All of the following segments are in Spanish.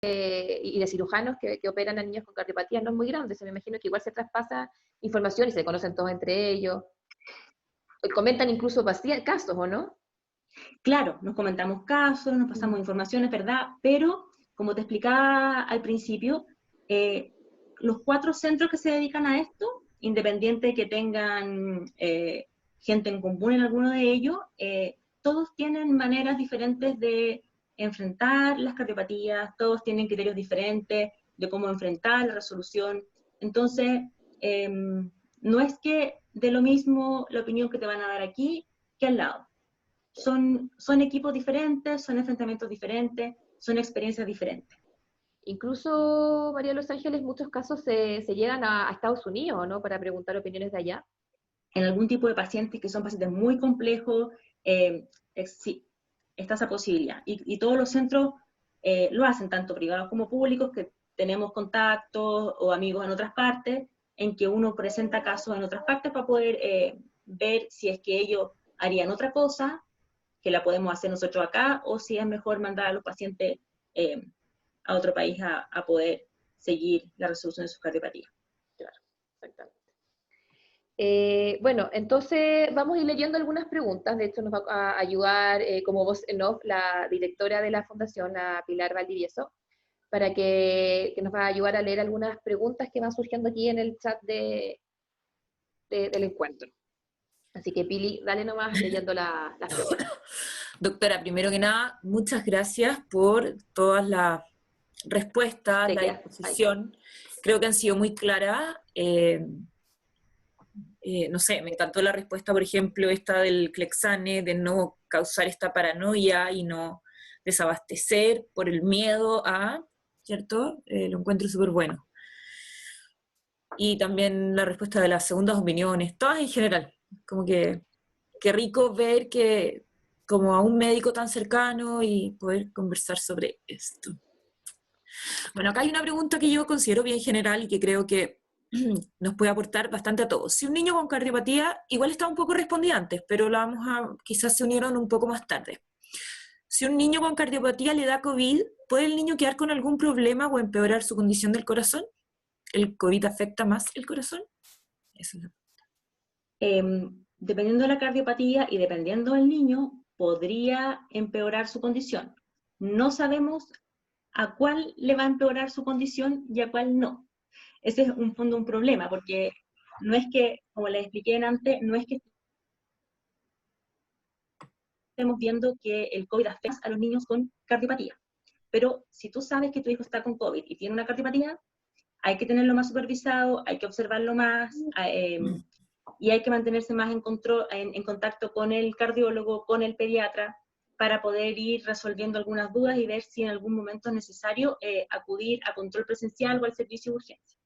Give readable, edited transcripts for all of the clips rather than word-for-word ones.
y de cirujanos que operan a niños con cardiopatía no es muy grande, se me imagino que igual se traspasa información y se conocen todos entre ellos. Comentan incluso casos, ¿o no? Claro, nos comentamos casos, nos pasamos informaciones, ¿verdad? Pero, como te explicaba al principio, los 4 centros que se dedican a esto, independiente de que tengan gente en común en alguno de ellos, todos tienen maneras diferentes de enfrentar las cardiopatías, todos tienen criterios diferentes de cómo enfrentar la resolución. Entonces, no es que de lo mismo la opinión que te van a dar aquí que al lado. Son equipos diferentes, son enfrentamientos diferentes, son experiencias diferentes. Incluso, María de los Ángeles, en muchos casos se llegan a Estados Unidos, ¿no? Para preguntar opiniones de allá. En algún tipo de pacientes que son pacientes muy complejos, sí, está esa posibilidad. Y todos los centros lo hacen, tanto privados como públicos, que tenemos contactos o amigos en otras partes, en que uno presenta casos en otras partes para poder ver si es que ellos harían otra cosa, que la podemos hacer nosotros acá, o si es mejor mandar a los pacientes a otro país a poder seguir la resolución de sus cardiopatías. Claro, exactamente. Bueno, entonces vamos a ir leyendo algunas preguntas. De hecho, nos va a ayudar como voz en off la directora de la fundación, la Pilar Valdivieso, para que nos va a ayudar a leer algunas preguntas que van surgiendo aquí en el chat del encuentro. Así que, Pili, dale nomás leyendo las preguntas. Doctora, primero que nada, muchas gracias por todas las respuestas, la disposición. Creo que han sido muy claras. No sé, me encantó la respuesta, por ejemplo, esta del Clexane, de no causar esta paranoia y no desabastecer por el miedo a, ¿cierto? Lo encuentro súper bueno. Y también la respuesta de las segundas opiniones, todas en general. Como que qué rico ver que como a un médico tan cercano y poder conversar sobre esto. Bueno, acá hay una pregunta que yo considero bien general y que creo que nos puede aportar bastante a todos. Si un niño con cardiopatía, igual está un poco respondida antes, pero la vamos a, quizás se unieron un poco más tarde. Si un niño con cardiopatía le da COVID, ¿puede el niño quedar con algún problema o empeorar su condición del corazón? ¿El COVID afecta más el corazón? Eso es la Dependiendo de la cardiopatía y dependiendo del niño, podría empeorar su condición. No sabemos a cuál le va a empeorar su condición y a cuál no. Ese es un fondo un problema, porque no es que, como les expliqué antes, no es que estemos viendo que el COVID afecta a los niños con cardiopatía. Pero si tú sabes que tu hijo está con COVID y tiene una cardiopatía, hay que tenerlo más supervisado, hay que observarlo más, y hay que mantenerse más en contacto con el cardiólogo, con el pediatra, para poder ir resolviendo algunas dudas y ver si en algún momento es necesario acudir a control presencial o al servicio de urgencia.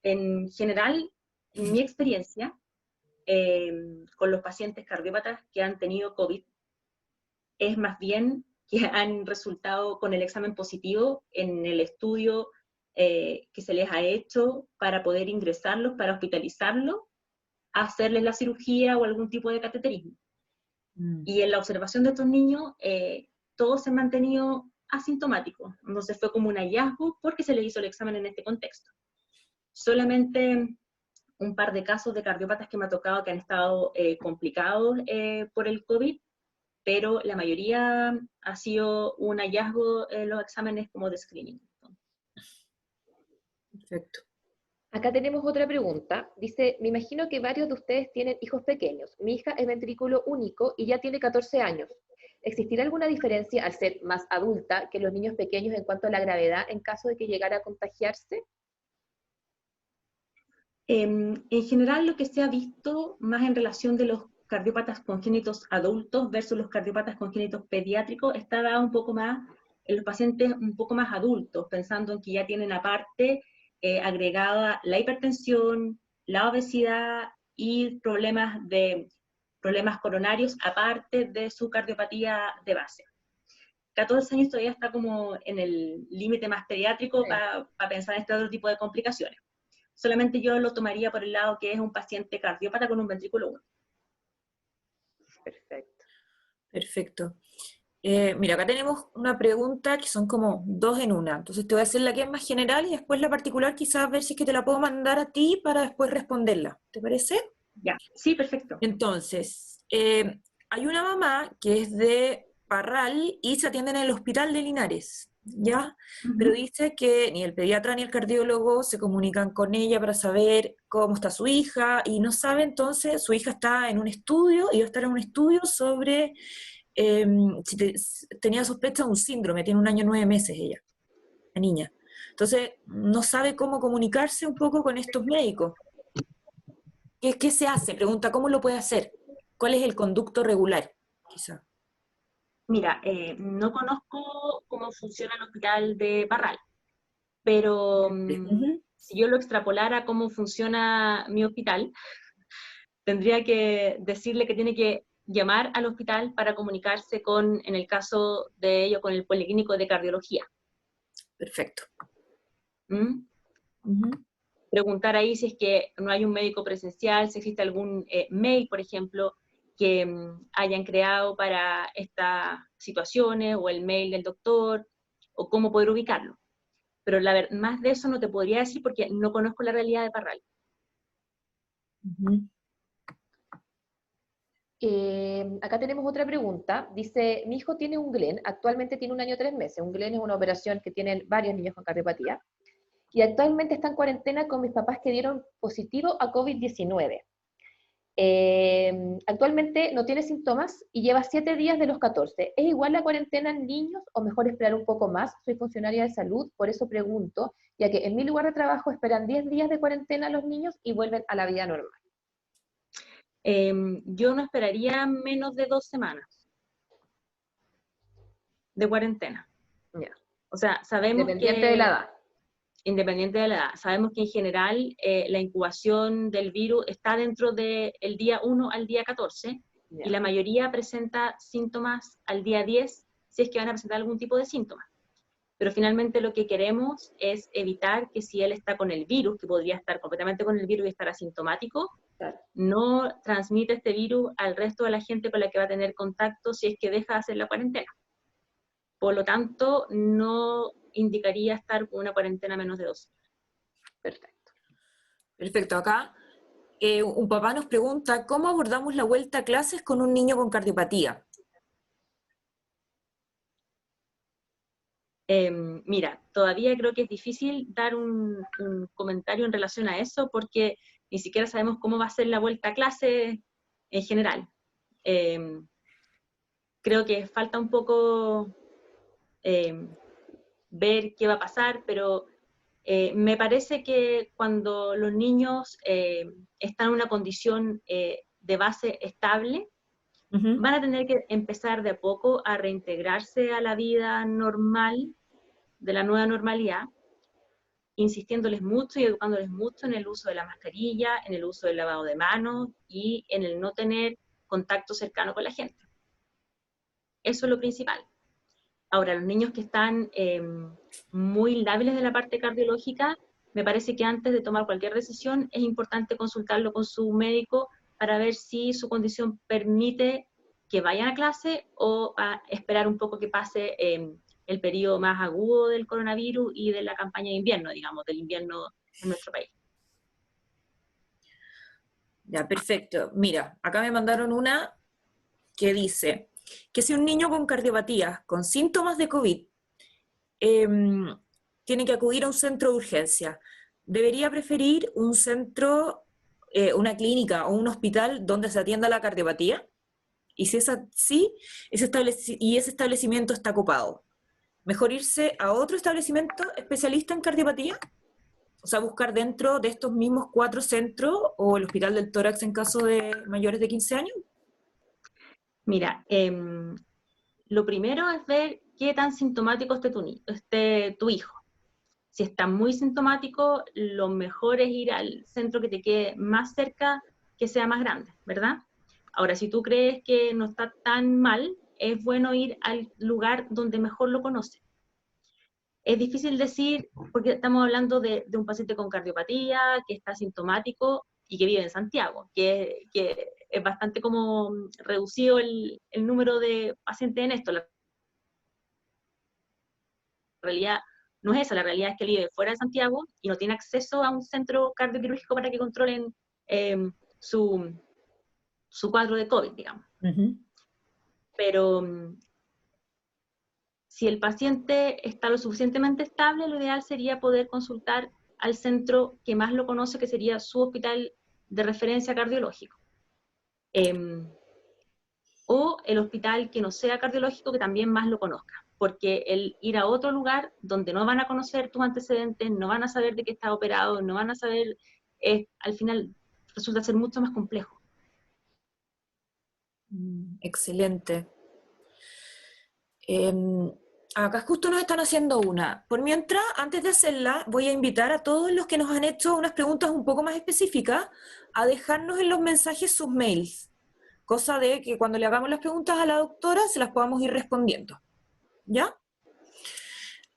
En general, en mi experiencia, con los pacientes cardiópatas que han tenido COVID, es más bien que han resultado con el examen positivo en el estudio que se les ha hecho para poder ingresarlos, para hospitalizarlos, hacerles la cirugía o algún tipo de cateterismo. Y en la observación de estos niños, todos se han mantenido asintomáticos. Entonces fue como un hallazgo porque se les hizo el examen en este contexto. Solamente un par de casos de cardiópatas que me ha tocado que han estado complicados por el COVID, pero la mayoría ha sido un hallazgo en los exámenes como de screening. Perfecto. Acá tenemos otra pregunta. Dice, me imagino que varios de ustedes tienen hijos pequeños. Mi hija es ventrículo único y ya tiene 14 años. ¿Existirá alguna diferencia al ser más adulta que los niños pequeños en cuanto a la gravedad en caso de que llegara a contagiarse? En general, lo que se ha visto más en relación de los cardiópatas congénitos adultos versus los cardiópatas congénitos pediátricos está dado un poco más en los pacientes un poco más adultos, pensando en que ya tienen aparte agregada la hipertensión, la obesidad y problemas coronarios aparte de su cardiopatía de base. 14 años todavía está como en el límite más pediátrico para pensar en este otro tipo de complicaciones. Solamente yo lo tomaría por el lado que es un paciente cardiópata con un ventrículo único. Perfecto. Perfecto. Mira, acá tenemos una pregunta que son como dos en una. Entonces te voy a hacer la que es más general y después la particular, quizás ver si es que te la puedo mandar a ti para después responderla. ¿Te parece? Ya, sí, perfecto. Entonces, hay una mamá que es de Parral y se atiende en el hospital de Linares, ¿ya? Pero Ujú. dice que ni el pediatra ni el cardiólogo se comunican con ella para saber cómo está su hija y no sabe entonces, su hija está en un estudio y va a estar en un estudio sobre eh, si tenía sospecha de un síndrome, tiene 1 año 9 meses ella, la niña. Entonces, no sabe cómo comunicarse un poco con estos médicos. ¿Qué se hace? Pregunta, ¿cómo lo puede hacer? ¿Cuál es el conducto regular? Quizá. Mira, no conozco cómo funciona el hospital de Parral, pero Ujú. si yo lo extrapolara a cómo funciona mi hospital, tendría que decirle que tiene que llamar al hospital para comunicarse con, en el caso de ello, con el Policlínico de Cardiología. Perfecto. ¿Mm? Ujú. Preguntar ahí si es que no hay un médico presencial, si existe algún mail, por ejemplo, que hayan creado para estas situaciones, o el mail del doctor, o cómo poder ubicarlo. Pero más de eso no te podría decir porque no conozco la realidad de Parral. Ujú. Acá tenemos otra pregunta. Dice, mi hijo tiene un Glenn, actualmente tiene 1 año 3 meses. Un Glenn es una operación que tienen varios niños con cardiopatía. Y actualmente está en cuarentena con mis papás que dieron positivo a COVID-19. Actualmente no tiene síntomas y lleva 7 días de los 14. ¿Es igual la cuarentena en niños o mejor esperar un poco más? Soy funcionaria de salud, por eso pregunto, ya que en mi lugar de trabajo esperan 10 días de cuarentena los niños y vuelven a la vida normal. Yo no esperaría menos de 2 semanas de cuarentena. Ya. O sea, sabemos Independiente de la que, edad. independiente de la edad, sabemos que en general la incubación del virus está dentro del día 1 al día 14 y Ya. la mayoría presenta síntomas al día 10 si es que van a presentar algún tipo de síntoma. Pero finalmente lo que queremos es evitar que si él está con el virus, que podría estar completamente con el virus y estar asintomático, Claro. no transmite este virus al resto de la gente con la que va a tener contacto si es que deja de hacer la cuarentena. Por lo tanto, no indicaría estar con una cuarentena menos de 2. Perfecto. Perfecto. Acá un papá nos pregunta, ¿cómo abordamos la vuelta a clases con un niño con cardiopatía? Mira, todavía creo que es difícil dar un comentario en relación a eso porque ni siquiera sabemos cómo va a ser la vuelta a clase en general. Creo que falta un poco ver qué va a pasar, pero me parece que cuando los niños están en una condición de base estable, Ujú. van a tener que empezar de a poco a reintegrarse a la vida normal, de la nueva normalidad, insistiéndoles mucho y educándoles mucho en el uso de la mascarilla, en el uso del lavado de manos y en el no tener contacto cercano con la gente. Eso es lo principal. Ahora, los niños que están muy lábiles de la parte cardiológica, me parece que antes de tomar cualquier decisión es importante consultarlo con su médico para ver si su condición permite que vayan a clase o a esperar un poco que pase el periodo más agudo del coronavirus y de la campaña de invierno, digamos, del invierno en nuestro país. Ya, perfecto. Mira, acá me mandaron una que dice que si un niño con cardiopatía, con síntomas de COVID, tiene que acudir a un centro de urgencia, ¿debería preferir un centro, una clínica o un hospital donde se atienda la cardiopatía? Y si es así, y ese establecimiento está ocupado, ¿mejor irse a otro establecimiento especialista en cardiopatía? O sea, buscar dentro de estos mismos 4 centros o el hospital del tórax en caso de mayores de 15 años. Mira, lo primero es ver qué tan sintomático esté tu hijo. Si está muy sintomático, lo mejor es ir al centro que te quede más cerca, que sea más grande, ¿verdad? Ahora, si tú crees que no está tan mal, es bueno ir al lugar donde mejor lo conoce. Es difícil decir, porque estamos hablando de un paciente con cardiopatía, que está sintomático y que vive en Santiago, que es bastante como reducido el número de pacientes en esto. realidad no es esa, la realidad es que él vive fuera de Santiago y no tiene acceso a un centro cardioquirúrgico para que controlen su cuadro de COVID, digamos. Pero si el paciente está lo suficientemente estable, lo ideal sería poder consultar al centro que más lo conoce, que sería su hospital de referencia cardiológico. O el hospital que no sea cardiológico, que también más lo conozca. Porque el ir a otro lugar donde no van a conocer tus antecedentes, no van a saber de qué estás operado, no van a saber, al final resulta ser mucho más complejo. Excelente. Acá justo nos están haciendo una. Por mientras, antes de hacerla, voy a invitar a todos los que nos han hecho unas preguntas un poco más específicas a dejarnos en los mensajes sus mails, cosa de que cuando le hagamos las preguntas a la doctora se las podamos ir respondiendo. ¿Ya?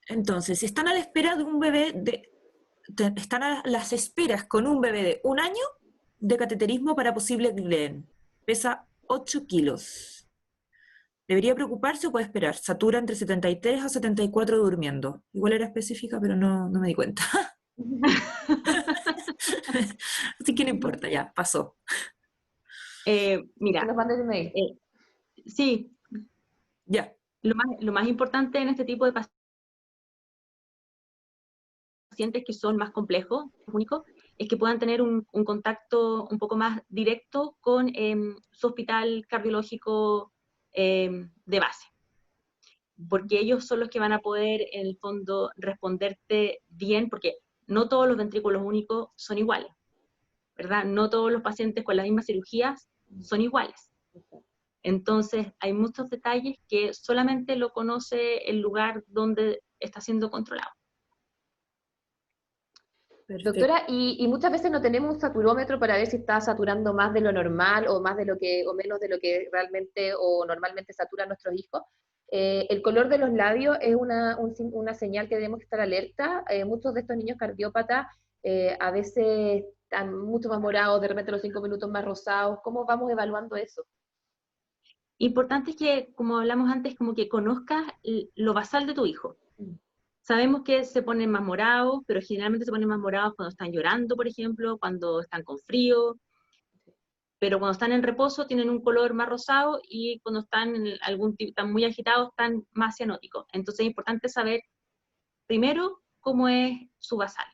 Entonces, si están a la espera de un bebé están a las esperas con un bebé de 1 año de cateterismo para posible GLEN. Pesa 8 kilos. ¿Debería preocuparse o puede esperar? Satura entre 73 a 74 durmiendo. Igual era específica, pero no me di cuenta. Así que no importa, ya, pasó. Mira, Que nos mandes el mail. Sí, Ya. lo más importante en este tipo de pacientes que son más complejos, únicos, es que puedan tener un contacto un poco más directo con su hospital cardiológico de base. Porque ellos son los que van a poder, en el fondo, responderte bien, porque no todos los ventrículos únicos son iguales, ¿verdad? No todos los pacientes con las mismas cirugías son iguales. Entonces, hay muchos detalles que solamente lo conoce el lugar donde está siendo controlado. Perfecto. Doctora, y muchas veces no tenemos un saturómetro para ver si está saturando más de lo normal o más de lo que, o menos de lo que realmente o normalmente saturan nuestros hijos. El color de los labios es una señal que debemos estar alerta. Muchos de estos niños cardiópatas a veces están mucho más morados, de repente a los 5 minutos más rosados. ¿Cómo vamos evaluando eso? Importante es que, como hablamos antes, como que conozcas lo basal de tu hijo. Sabemos que se ponen más morados, pero generalmente se ponen más morados cuando están llorando, por ejemplo, cuando están con frío, pero cuando están en reposo tienen un color más rosado y cuando están en están muy agitados están más cianóticos. Entonces es importante saber primero cómo es su basal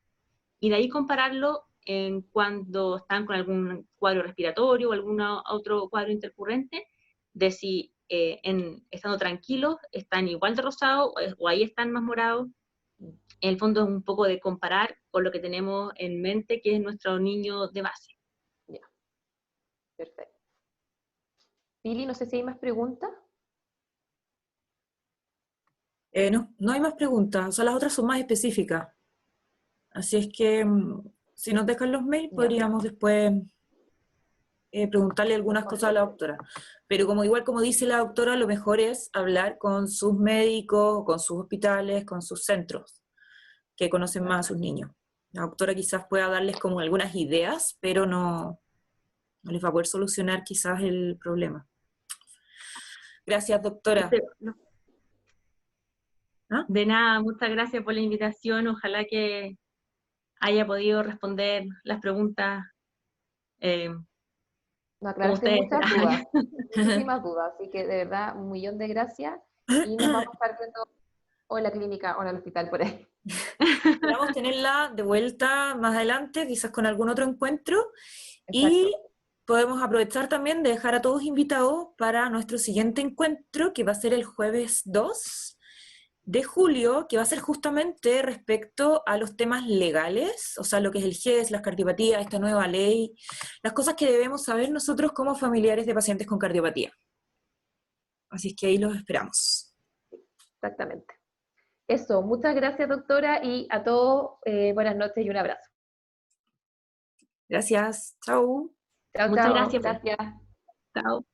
y de ahí compararlo en cuando están con algún cuadro respiratorio o algún otro cuadro intercurrente, de si estando tranquilos están igual de rosados o ahí están más morados. En el fondo es un poco de comparar con lo que tenemos en mente, que es nuestro niño de base. Ya, perfecto. Pili, no sé si hay más preguntas. No hay más preguntas, o sea, las otras son más específicas. Así es que si nos dejan los mails, podríamos después preguntarle algunas cosas a la doctora. Pero igual como dice la doctora, lo mejor es hablar con sus médicos, con sus hospitales, con sus centros, que conocen más a sus niños. La doctora quizás pueda darles como algunas ideas, pero no les va a poder solucionar quizás el problema. Gracias, doctora. ¿Ah? De nada, muchas gracias por la invitación. Ojalá que haya podido responder las preguntas Nos como aclaraste ustedes. muchas dudas, muchísimas dudas, así que de verdad, 1.000.000 de gracias y nos vamos a estar viendo o en la clínica o en el hospital por ahí. Esperamos tenerla de vuelta más adelante, quizás con algún otro encuentro. Exacto. Y podemos aprovechar también de dejar a todos invitados para nuestro siguiente encuentro, que va a ser el jueves 2 de julio, que va a ser justamente respecto a los temas legales, o sea, lo que es el GES, las cardiopatías, esta nueva ley, las cosas que debemos saber nosotros como familiares de pacientes con cardiopatía. Así es que ahí los esperamos. Exactamente. Eso, muchas gracias, doctora, y a todos buenas noches y un abrazo. Gracias, chao. Chao, Muchas chao. gracias. Gracias. Chao.